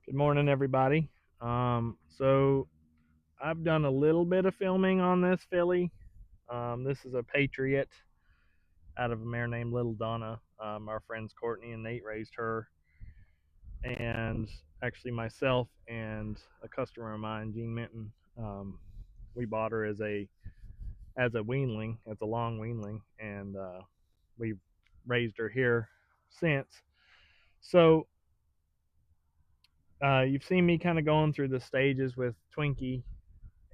Good morning, everybody. So I've done a little bit of filming on this filly. This is a Patriot out of a mare named Little Donna. Our friends Courtney and Nate raised her, and actually myself and a customer of mine, Gene Minton, we bought her as a weanling, as a long weanling, and we've raised her here since. So you've seen me kind of going through the stages with Twinkie,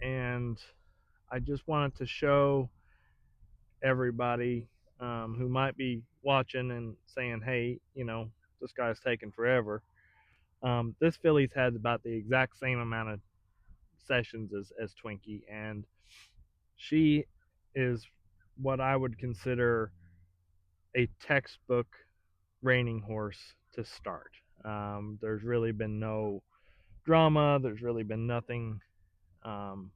and I just wanted to show everybody who might be watching and saying, hey, this guy's taking forever. This filly's had about the exact same amount of sessions as Twinkie, and she is what I would consider a textbook reining horse to start. There's really been no drama, there's really been nothing um,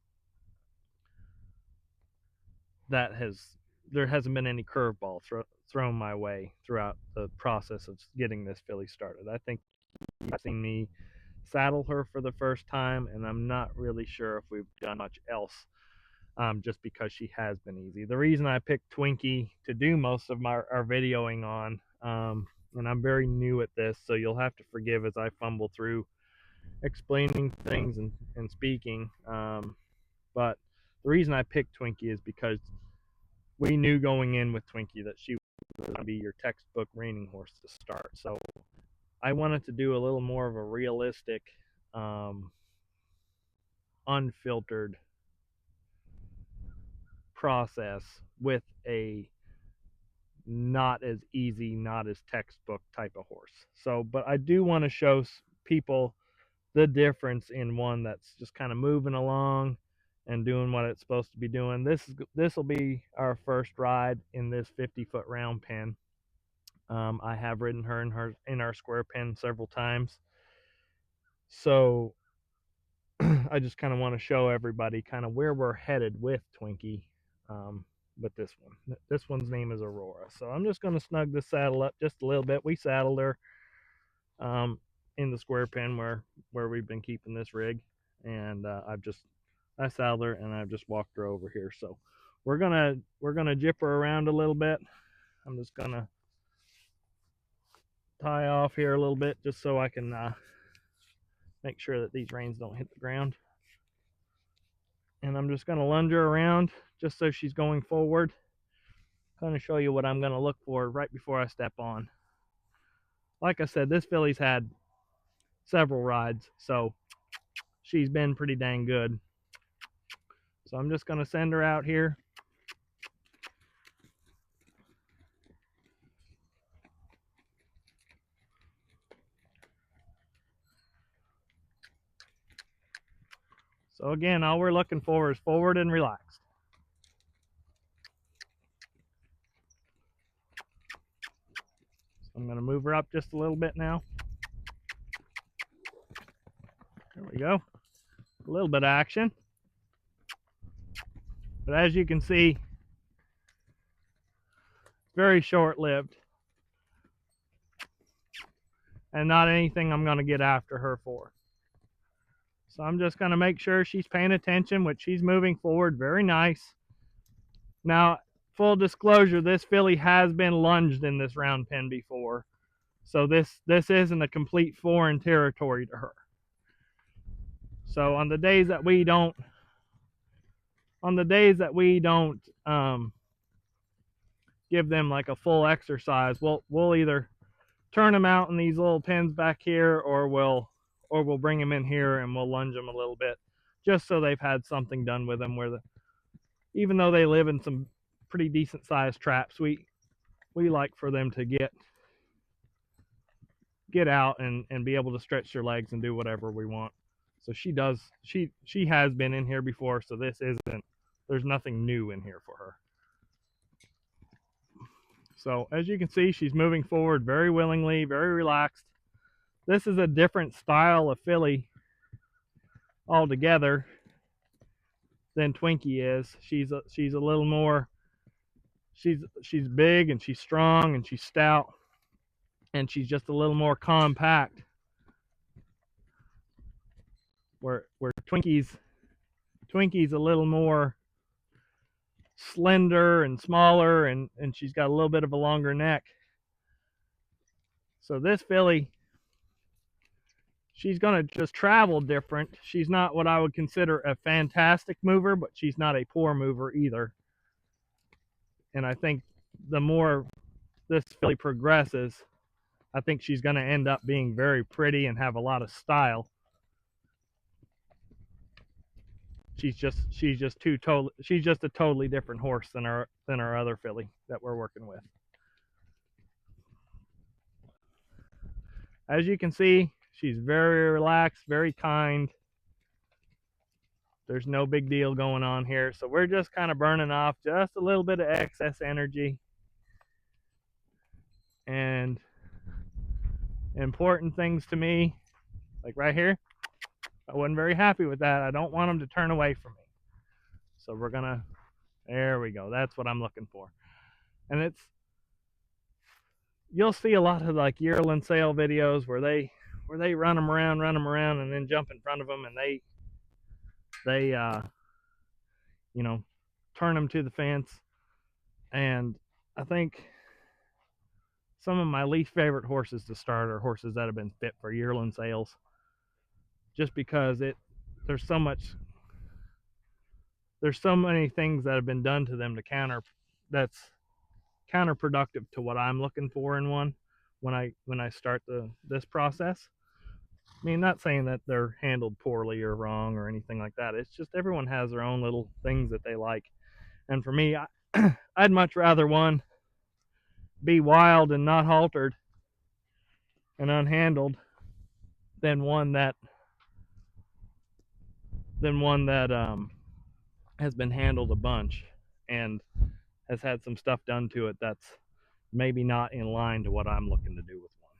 that has there hasn't been any curveball thrown my way throughout the process of getting this filly started. I think you've seen me saddle her for the first time, and I'm not really sure if we've done much else, just because she has been easy. The reason I picked Twinkie to do most of our videoing on, and I'm very new at this, so you'll have to forgive as I fumble through explaining things and speaking. But the reason I picked Twinkie is because we knew going in with Twinkie that she was going to be your textbook reining horse to start. So I wanted to do a little more of a realistic, unfiltered process with a not as easy, not as textbook type of horse. So, but I do want to show people the difference in one that's just kind of moving along and doing what it's supposed to be doing. This will be our first ride in this 50-foot round pen. I have ridden her in our square pen several times, so I just kind of want to show everybody kind of where we're headed with Twinkie. With this one, this one's name is Aurora. So I'm just going to snug the saddle up just a little bit. We saddled her um, in the square pen where we've been keeping this rig, and I saddled her and I've just walked her over here. So we're gonna jip her around a little bit. I'm just gonna tie off here a little bit just so I can make sure that these reins don't hit the ground. And I'm just gonna lunge her around just so she's going forward. Kind of show you what I'm gonna look for right before I step on. Like I said, this filly's had several rides, so she's been pretty dang good. So I'm just gonna send her out here. So again, all we're looking for is forward and relaxed. So I'm going to move her up just a little bit now. There we go. A little bit of action. But as you can see, very short-lived. And not anything I'm going to get after her for. So I'm just going to make sure she's paying attention, which she's moving forward. Very nice. Now, full disclosure, this filly has been lunged in this round pen before. So this isn't a complete foreign territory to her. So on the days that we don't give them like a full exercise, we'll either turn them out in these little pens back here, or we'll bring them in here and we'll lunge them a little bit, just so they've had something done with them. Even though they live in some pretty decent sized traps, we like for them to get out and be able to stretch their legs and do whatever we want. So she has been in here before, so there's nothing new in here for her. So as you can see, she's moving forward very willingly, very relaxed. This is a different style of filly altogether than Twinkie is. She's a little more, she's big and she's strong and she's stout, and she's just a little more compact where Twinkie's a little more slender and smaller, and she's got a little bit of a longer neck. So this filly, she's going to just travel different. She's not what I would consider a fantastic mover, but she's not a poor mover either. And I think the more this filly progresses, I think she's going to end up being very pretty and have a lot of style. She's just a totally different horse than our other filly that we're working with. As you can see, she's very relaxed, very kind. There's no big deal going on here. So we're just kind of burning off just a little bit of excess energy. And important things to me, like right here, I wasn't very happy with that. I don't want them to turn away from me. So we're gonna, there we go. That's what I'm looking for. And you'll see a lot of like yearling sale videos where they run them around and then jump in front of them, and they turn them to the fence. And I think some of my least favorite horses to start are horses that have been fit for yearling sales, just because there's so many things that have been done to them that's counterproductive to what I'm looking for in one when I start this process. I mean, not saying that they're handled poorly or wrong or anything like that. It's just everyone has their own little things that they like. And for me, I'd much rather one be wild and not haltered and unhandled than one that has been handled a bunch and has had some stuff done to it that's maybe not in line to what I'm looking to do with one.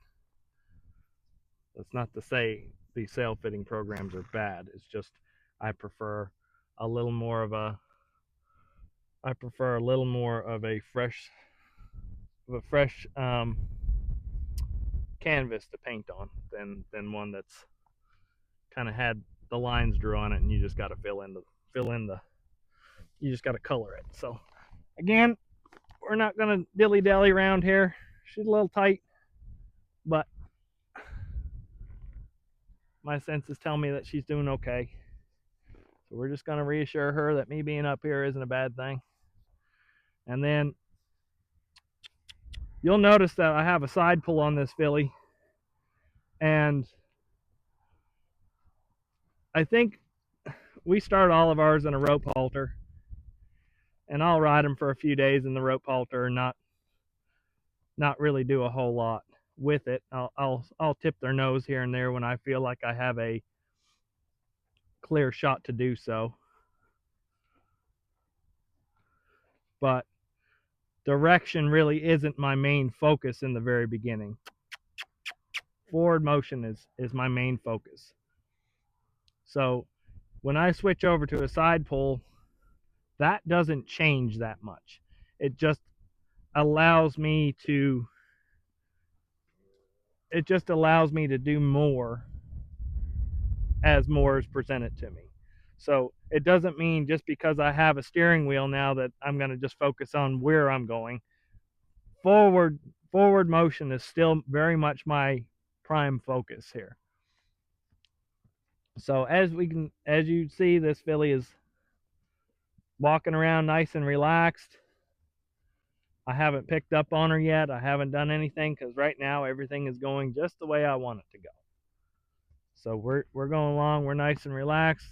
That's not to say these sale fitting programs are bad. It's just I prefer a little more of a fresh canvas to paint on than one that's kind of had the lines drew on it and you just got to you just got to color it. So again, we're not going to dilly-dally around here. She's a little tight, but my senses tell me that she's doing okay. So we're just going to reassure her that me being up here isn't a bad thing. And then you'll notice that I have a side pull on this filly, and I think we start all of ours in a rope halter, and I'll ride them for a few days in the rope halter and not really do a whole lot with it. I'll tip their nose here and there when I feel like I have a clear shot to do so. But direction really isn't my main focus in the very beginning. Forward motion is my main focus. So when I switch over to a side pull, that doesn't change that much. It just allows me to do more as more is presented to me. So it doesn't mean just because I have a steering wheel now that I'm going to just focus on where I'm going. Forward motion is still very much my prime focus here. So as you see, this filly is walking around nice and relaxed. I haven't picked up on her yet. I haven't done anything because right now everything is going just the way I want it to go. So we're going along. We're nice and relaxed.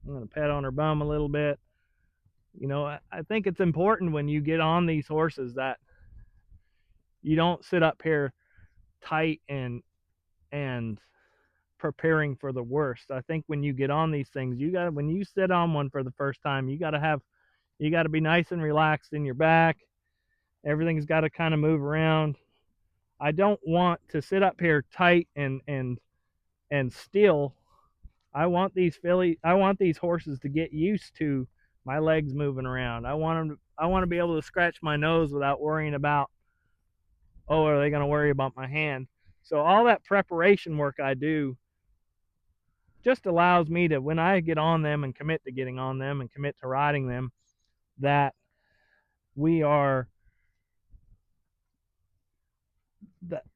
I'm going to pet on her bum a little bit. I think it's important when you get on these horses that you don't sit up here tight and preparing for the worst. I think when you get on these things, when you sit on one for the first time, you got to be nice and relaxed in your back. Everything's got to kind of move around. I don't want to sit up here tight and still. I want these horses to get used to my legs moving around. I want to be able to scratch my nose without worrying about, oh, are they going to worry about my hand? So all that preparation work I do, just allows me to, when I get on them and commit to getting on them and commit to riding them, that we are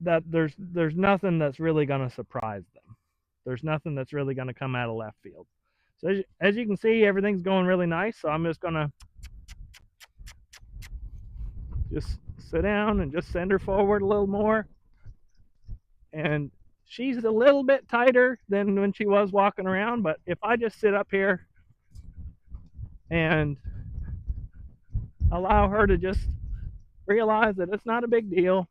that there's nothing that's really going to surprise them. There's nothing that's really going to come out of left field. So as you can see, everything's going really nice. So I'm just going to just sit down and just send her forward a little more. And she's a little bit tighter than when she was walking around, but if I just sit up here and allow her to just realize that it's not a big deal,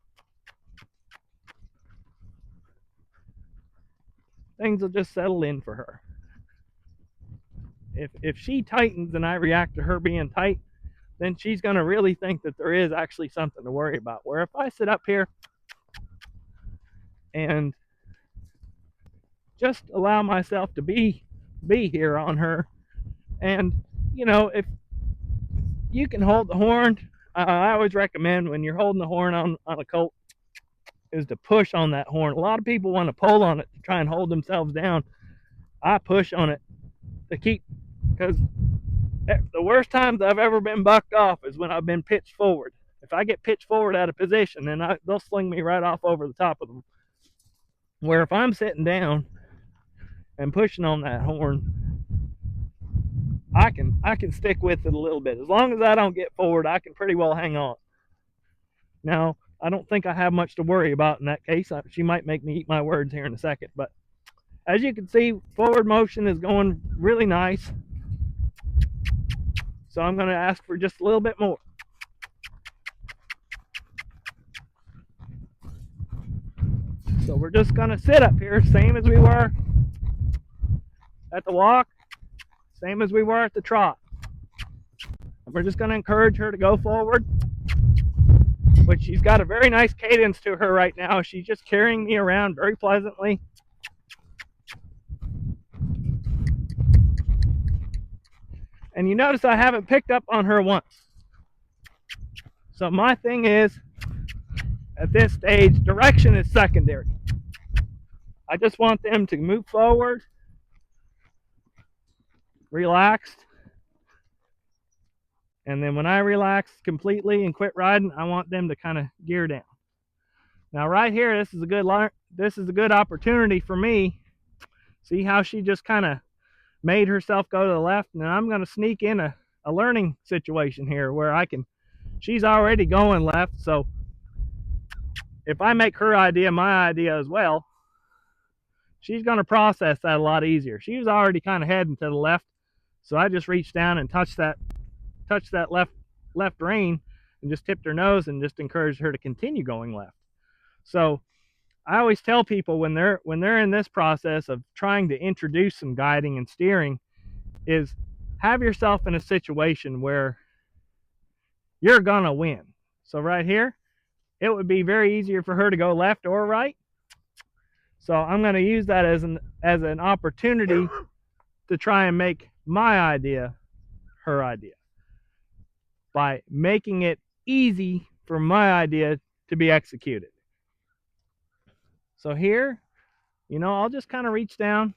things will just settle in for her. If she tightens and I react to her being tight, then she's going to really think that there is actually something to worry about. Where if I sit up here and just allow myself to be here on her, and if you can hold the horn, I always recommend when you're holding the horn on a colt is to push on that horn. A lot of people want to pull on it to try and hold themselves down. I push on it to keep, because the worst times I've ever been bucked off is when I've been pitched forward. If I get pitched forward out of position, then they'll sling me right off over the top of them. Where if I'm sitting down and pushing on that horn, I can stick with it a little bit. As long as I don't get forward, I can pretty well hang on. Now, I don't think I have much to worry about in that case. She might make me eat my words here in a second, but as you can see, forward motion is going really nice. So I'm going to ask for just a little bit more. So we're just going to sit up here, same as we were at the walk, same as we were at the trot. And we're just going to encourage her to go forward, which she's got a very nice cadence to her right now. She's just carrying me around very pleasantly. And you notice I haven't picked up on her once. So my thing is, at this stage, direction is secondary. I just want them to move forward, relaxed, and then when I relax completely and quit riding, I want them to kind of gear down. Now right here, this is a good opportunity for me. See how she just kind of made herself go to the left, and I'm going to sneak in a learning situation here where she's already going left, so if I make her idea my idea as well, she's going to process that a lot easier. She was already kind of heading to the left, so I just reached down and touched that left rein and just tipped her nose and just encouraged her to continue going left. So I always tell people when they're in this process of trying to introduce some guiding and steering is have yourself in a situation where you're gonna win. So right here, it would be very easier for her to go left or right. So I'm going to use that as an opportunity to try and make my idea her idea by making it easy for my idea to be executed. So here, I'll just kind of reach down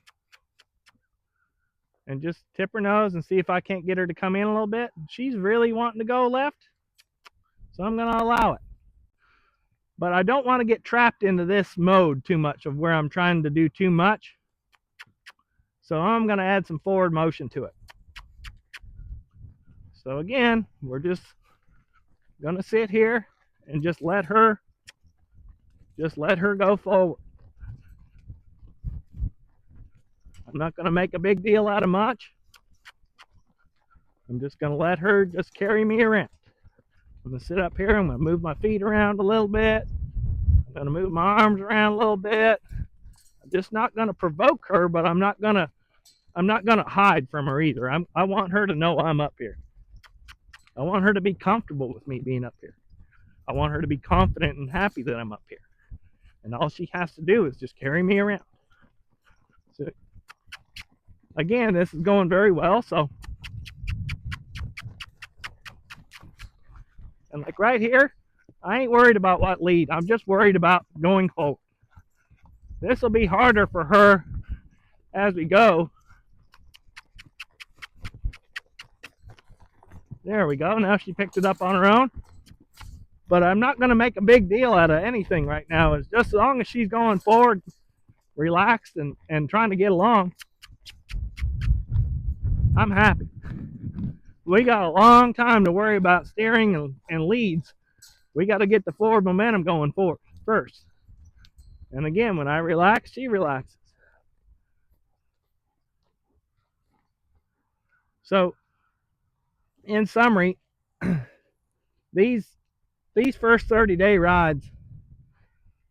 and just tip her nose and see if I can't get her to come in a little bit. She's really wanting to go left, so I'm going to allow it. But I don't want to get trapped into this mode too much of where I'm trying to do too much. So I'm going to add some forward motion to it. So again, we're just going to sit here and just let her go forward. I'm not going to make a big deal out of much. I'm just going to let her just carry me around. I'm going to sit up here. I'm going to move my feet around a little bit. I'm going to move my arms around a little bit. I'm just not going to provoke her, but I'm not going to hide from her either. I want her to know I'm up here. I want her to be comfortable with me being up here. I want her to be confident and happy that I'm up here. And all she has to do is just carry me around. So, again, this is going very well. So, and like right here, I ain't worried about what lead. I'm just worried about going forward. This will be harder for her as we go. There we go. Now she picked it up on her own. But I'm not going to make a big deal out of anything right now. It's just as long as she's going forward, relaxed, and trying to get along, I'm happy. We got a long time to worry about steering and leads. We got to get the forward momentum going forward first. And again, when I relax, she relaxes. So, in summary, these first 30-day rides.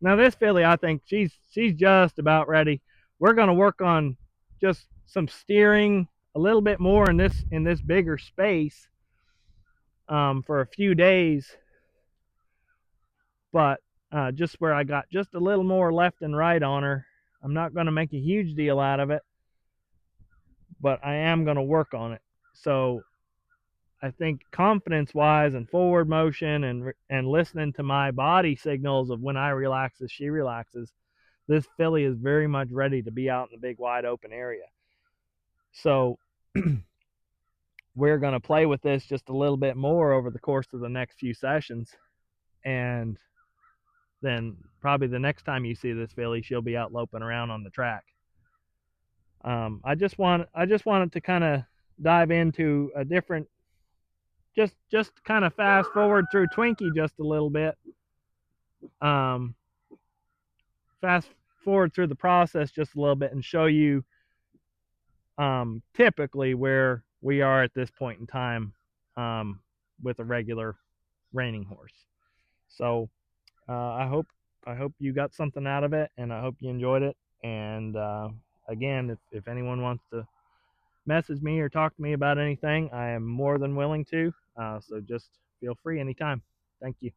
Now this filly, I think she's just about ready. We're going to work on just some steering a little bit more in this bigger space for a few days, but just where I got just a little more left and right on her. I'm not going to make a huge deal out of it, but I am going to work on it. So I think confidence-wise and forward motion and listening to my body signals of when I relax as she relaxes, this filly is very much ready to be out in the big wide open area. So we're going to play with this just a little bit more over the course of the next few sessions, and then probably the next time you see this filly, she'll be out loping around on the track. I just wanted to kind of dive into a different, just kind of fast forward through Twinkie just a little bit. Fast forward through the process just a little bit and show you typically where we are at this point in time with a regular reining horse. So I hope you got something out of it, and I hope you enjoyed it. And again, if anyone wants to message me or talk to me about anything, I am more than willing to. So just feel free anytime. Thank you.